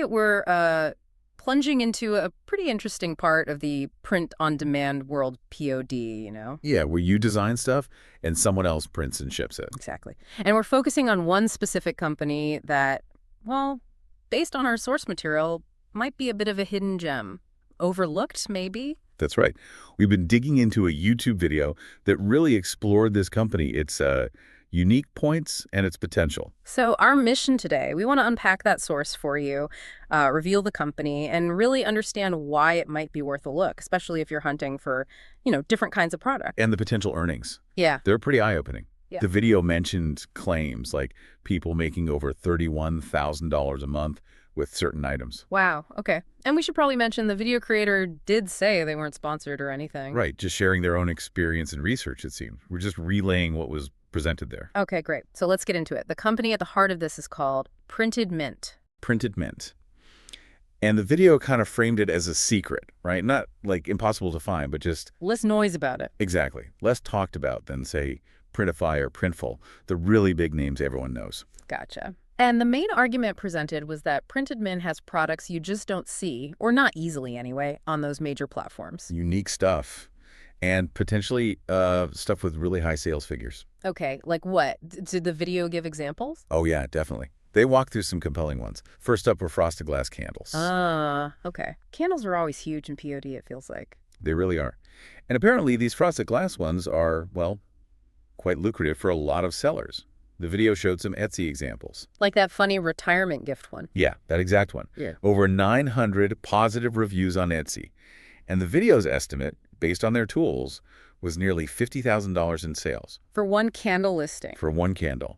it, we're plunging into a pretty interesting part of the print-on-demand world, POD. Yeah, where you design stuff and someone else prints and ships it. Exactly. And we're focusing on one specific company that, well, based on our source material, might be a bit of a hidden gem. Overlooked, maybe? That's right. We've been digging into a YouTube video that really explored this company, its unique points and its potential. So our mission today, we want to unpack that source for you, reveal the company, and really understand why it might be worth a look, especially if you're hunting for, different kinds of product. And the potential earnings. Yeah. They're pretty eye-opening. Yeah. The video mentioned claims like people making over $31,000 a month with certain items. Wow. Okay. And we should probably mention the video creator did say they weren't sponsored or anything. Right. Just sharing their own experience and research, it seems. We're just relaying what was presented there. Okay, great. So let's get into it. The company at the heart of this is called Printed Mint. Printed Mint. And the video kind of framed it as a secret, right? Not like impossible to find, but just... Less noise about it. Exactly. Less talked about than, say, Printify or Printful, the really big names everyone knows. Gotcha. And the main argument presented was that Printed Mint has products you just don't see, or not easily anyway, on those major platforms. Unique stuff. And potentially stuff with really high sales figures. Okay, like what? Did the video give examples? Oh, yeah, definitely. They walked through some compelling ones. First up were frosted glass candles. Okay. Candles are always huge in POD, it feels like. They really are. And apparently these frosted glass ones are, well, quite lucrative for a lot of sellers. The video showed some Etsy examples. Like that funny retirement gift one. Yeah, that exact one. Yeah. Over 900 positive reviews on Etsy. And the video's estimate, based on their tools, was nearly $50,000 in sales. For one candle listing. For one candle.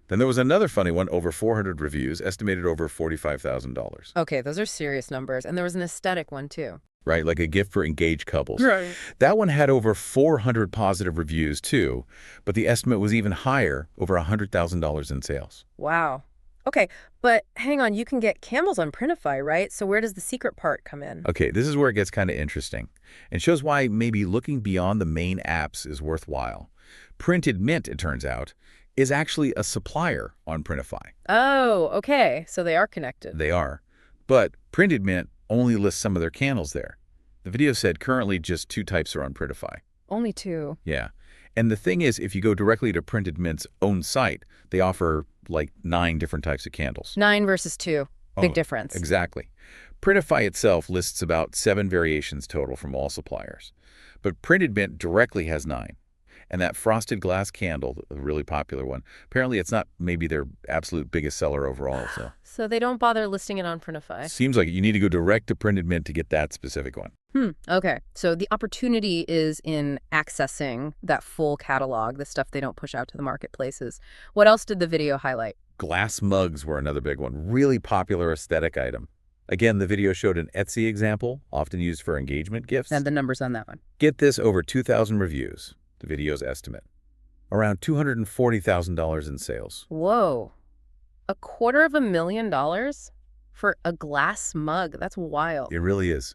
Then there was another funny one, over 400 reviews, estimated over $45,000. Okay, those are serious numbers. And there was an aesthetic one, too. Right, like a gift for engaged couples. Right. That one had over 400 positive reviews, too, but the estimate was even higher, over $100,000 in sales. Wow. Okay, but hang on, you can get candles on Printify, right? So where does the secret part come in? Okay, this is where it gets kind of interesting and shows why maybe looking beyond the main apps is worthwhile. Printed Mint, it turns out, is actually a supplier on Printify. Oh, okay. So they are connected. They are. But Printed Mint only lists some of their candles there. The video said currently just 2 types are on Printify. Only 2. Yeah. And the thing is, if you go directly to Printed Mint's own site, they offer like 9 different types of candles. 9 versus 2. Big difference. Exactly. Printify itself lists about 7 variations total from all suppliers. But Printed Mint directly has 9. And that frosted glass candle, a really popular one, apparently it's not maybe their absolute biggest seller overall. So they don't bother listing it on Printify. Seems like you need to go direct to Printed Mint to get that specific one. Okay. So the opportunity is in accessing that full catalog, the stuff they don't push out to the marketplaces. What else did the video highlight? Glass mugs were another big one. Really popular aesthetic item. Again, the video showed an Etsy example, often used for engagement gifts. And the numbers on that one. Get this, over 2,000 reviews, the video's estimate. Around $240,000 in sales. Whoa. $250,000 for a glass mug? That's wild. It really is.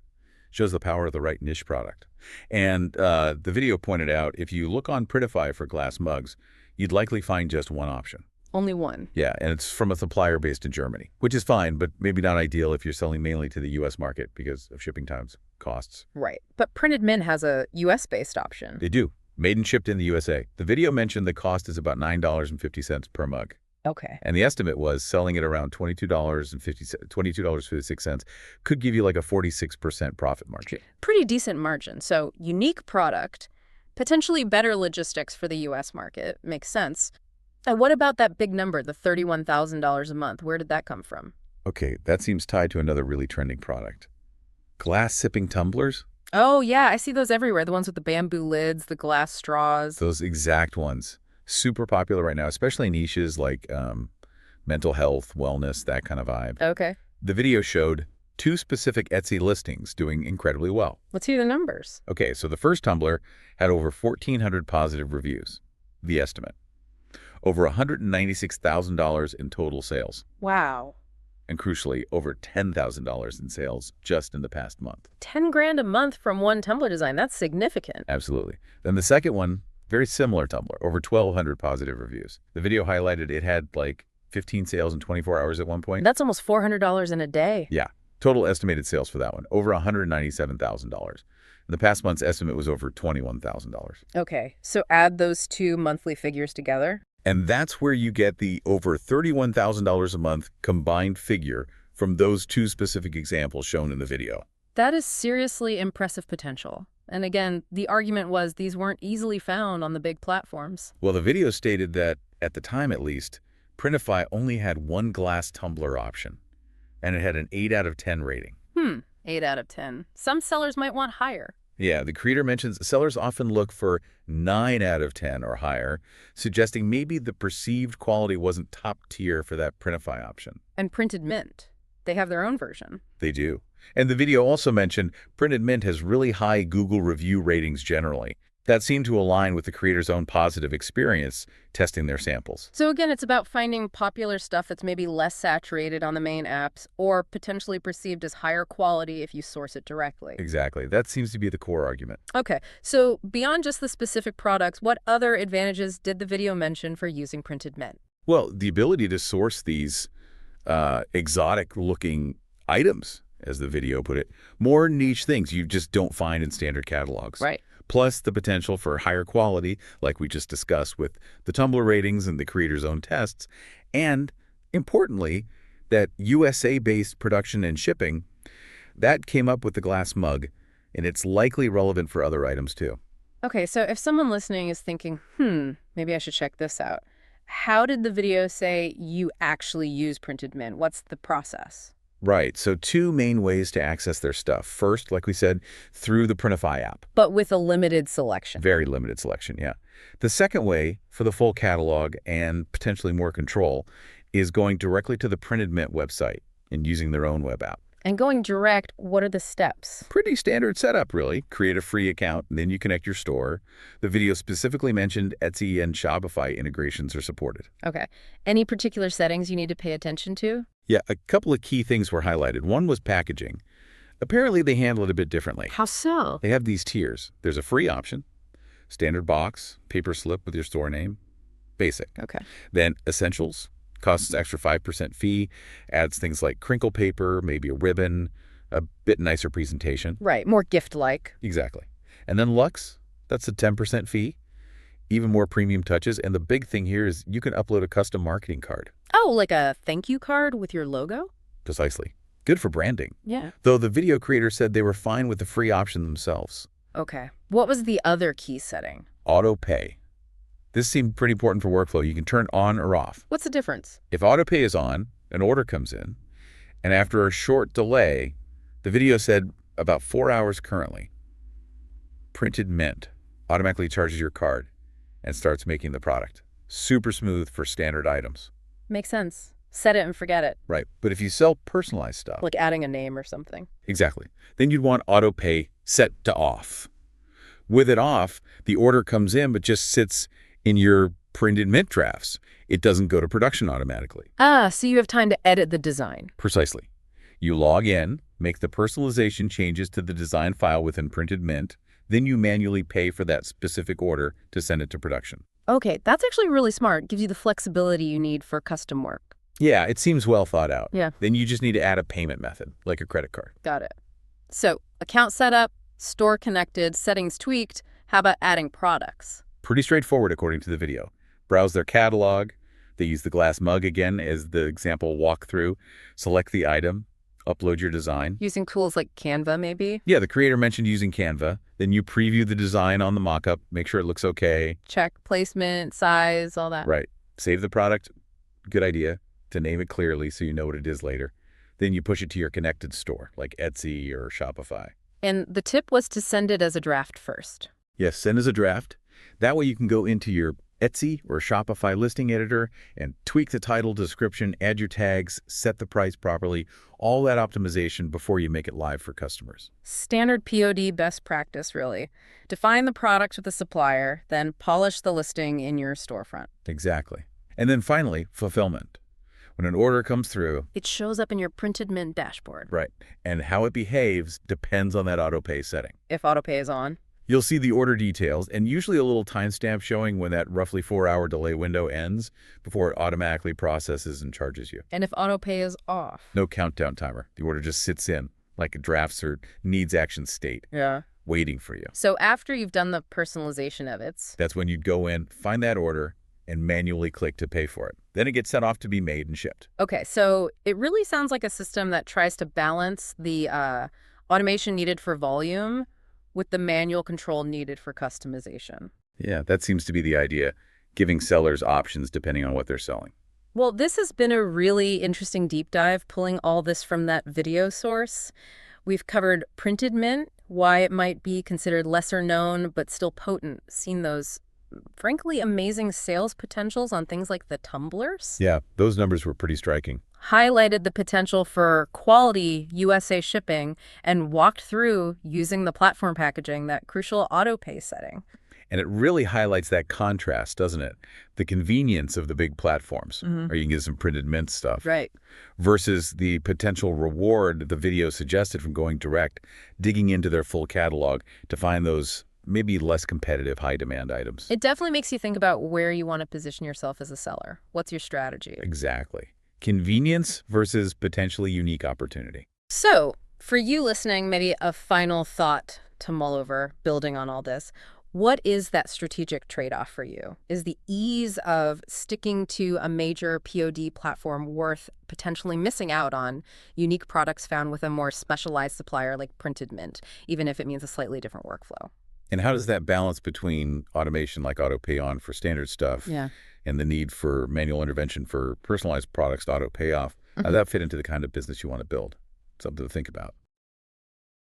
Shows the power of the right niche product. And the video pointed out, if you look on Printify for glass mugs, you'd likely find just one option. Only one. Yeah, and it's from a supplier based in Germany, which is fine, but maybe not ideal if you're selling mainly to the U.S. market because of shipping times, costs. Right. But Printed Mint has a U.S.-based option. They do. Made and shipped in the USA. The video mentioned the cost is about $9.50 per mug. Okay. And the estimate was selling it around $22.56 could give you like a 46% profit margin. Pretty decent margin. So unique product, potentially better logistics for the U.S. market. Makes sense. And what about that big number, the $31,000 a month? Where did that come from? Okay, that seems tied to another really trending product. Glass sipping tumblers? Oh, yeah, I see those everywhere. The ones with the bamboo lids, the glass straws. Those exact ones. Super popular right now, especially niches like mental health, wellness, that kind of vibe. Okay. The video showed 2 specific Etsy listings doing incredibly well. Let's hear the numbers. Okay, so the first tumbler had over 1,400 positive reviews, the estimate. Over $196,000 in total sales. Wow. And crucially, over $10,000 in sales just in the past month. 10 grand a month from one tumbler design. That's significant. Absolutely. Then the second one, very similar tumbler, over 1,200 positive reviews. The video highlighted it had like 15 sales in 24 hours at one point. That's almost $400 in a day. Yeah. Total estimated sales for that one, over $197,000. The past month's estimate was over $21,000. Okay, so add those two monthly figures together. And that's where you get the over $31,000 a month combined figure from those two specific examples shown in the video. That is seriously impressive potential. And again, the argument was these weren't easily found on the big platforms. Well, the video stated that, at the time at least, Printify only had one glass tumbler option, and it had an 8 out of 10 rating. 8 out of 10. Some sellers might want higher. Yeah, the creator mentions sellers often look for 9 out of 10 or higher, suggesting maybe the perceived quality wasn't top tier for that Printify option. And Printed Mint. They have their own version. They do. And the video also mentioned Printed Mint has really high Google review ratings generally. That seemed to align with the creator's own positive experience testing their samples. So again, it's about finding popular stuff that's maybe less saturated on the main apps or potentially perceived as higher quality if you source it directly. Exactly. That seems to be the core argument. Okay, so beyond just the specific products, what other advantages did the video mention for using Printed Mint? Well, the ability to source these exotic-looking items, as the video put it, more niche things you just don't find in standard catalogs. Right. Plus the potential for higher quality, like we just discussed with the Tumblr ratings and the creator's own tests, and, importantly, that USA-based production and shipping, that came up with the glass mug, and it's likely relevant for other items too. Okay, so if someone listening is thinking, maybe I should check this out, how did the video say you actually use Printed Mint? What's the process? Right, so two main ways to access their stuff. First, like we said, through the Printify app. But with a limited selection. Very limited selection, yeah. The second way, for the full catalog and potentially more control, is going directly to the Printed Mint website and using their own web app. And going direct, what are the steps? Pretty standard setup, really. Create a free account, and then you connect your store. The video specifically mentioned Etsy and Shopify integrations are supported. Okay. Any particular settings you need to pay attention to? Yeah, a couple of key things were highlighted. One was packaging. Apparently, they handle it a bit differently. How so? They have these tiers. There's a free option, standard box, paper slip with your store name, basic. Okay. Then essentials, costs extra 5% fee, adds things like crinkle paper, maybe a ribbon, a bit nicer presentation. Right, more gift-like. Exactly. And then Luxe, that's a 10% fee, even more premium touches. And the big thing here is you can upload a custom marketing card. Oh, like a thank you card with your logo? Precisely. Good for branding. Yeah. Though the video creator said they were fine with the free option themselves. Okay. What was the other key setting? Auto pay. This seemed pretty important for workflow. You can turn on or off. What's the difference? If auto pay is on, an order comes in, and after a short delay, the video said about 4 hours currently, Printed Mint automatically charges your card and starts making the product. Super smooth for standard items. Makes sense. Set it and forget it. Right. But if you sell personalized stuff. Like adding a name or something. Exactly. Then you'd want auto pay set to off. With it off, the order comes in but just sits in your Printed Mint drafts. It doesn't go to production automatically. Ah, so you have time to edit the design. Precisely. You log in, make the personalization changes to the design file within Printed Mint, then you manually pay for that specific order to send it to production. Okay, that's actually really smart. Gives you the flexibility you need for custom work. Yeah, it seems well thought out. Yeah. Then you just need to add a payment method, like a credit card. Got it. So, account setup, store connected, settings tweaked. How about adding products? Pretty straightforward according to the video. Browse their catalog. They use the glass mug again as the example walkthrough. Select the item. Upload your design. Using tools like Canva, maybe? Yeah, the creator mentioned using Canva. Then you preview the design on the mockup, make sure it looks okay. Check placement, size, all that. Right. Save the product. Good idea to name it clearly so you know what it is later. Then you push it to your connected store, like Etsy or Shopify. And the tip was to send it as a draft first. Yes, send as a draft. That way you can go into your Etsy or Shopify listing editor and tweak the title, description, add your tags, set the price properly, all that optimization before you make it live for customers. Standard POD best practice, really. Define the product with the supplier, then polish the listing in your storefront. Exactly. And then finally, fulfillment. When an order comes through, it shows up in your Printed Mint dashboard. Right. And how it behaves depends on that auto pay setting. If auto pay is on. You'll see the order details and usually a little timestamp showing when that roughly 4-hour delay window ends before it automatically processes and charges you. And if autopay is off? No countdown timer. The order just sits in like a drafts or needs action state, Yeah. waiting for you. So after you've done the personalization of it, That's when you'd go in, find that order, and manually click to pay for it. Then it gets sent off to be made and shipped. okay, so it really sounds like a system that tries to balance the automation needed for volume with the manual control needed for customization. Yeah, that seems to be the idea, giving sellers options depending on what they're selling. Well, this has been a really interesting deep dive, pulling all this from that video source. We've covered Printed Mint, why it might be considered lesser known but still potent, seen those frankly amazing sales potentials on things like the tumblers. Yeah, those numbers were pretty striking. Highlighted the potential for quality USA shipping and walked through using the platform packaging that crucial autopay setting. And it really highlights that contrast, doesn't it? The convenience of the big platforms, or you can get some Printed Mint stuff, Right. versus the potential reward the video suggested from going direct, digging into their full catalog to find those maybe less competitive, high-demand items. It definitely makes you think about where you want to position yourself as a seller. What's your strategy? Exactly. Convenience versus potentially unique opportunity. So, for you listening, maybe a final thought to mull over, building on all this. What is that strategic trade-off for you? Is the ease of sticking to a major POD platform worth potentially missing out on unique products found with a more specialized supplier like Printed Mint, even if it means a slightly different workflow? And how does that balance between automation like auto-pay on for standard stuff and the need for manual intervention for personalized products to auto-pay off, how does that fit into the kind of business you want to build? Something to think about.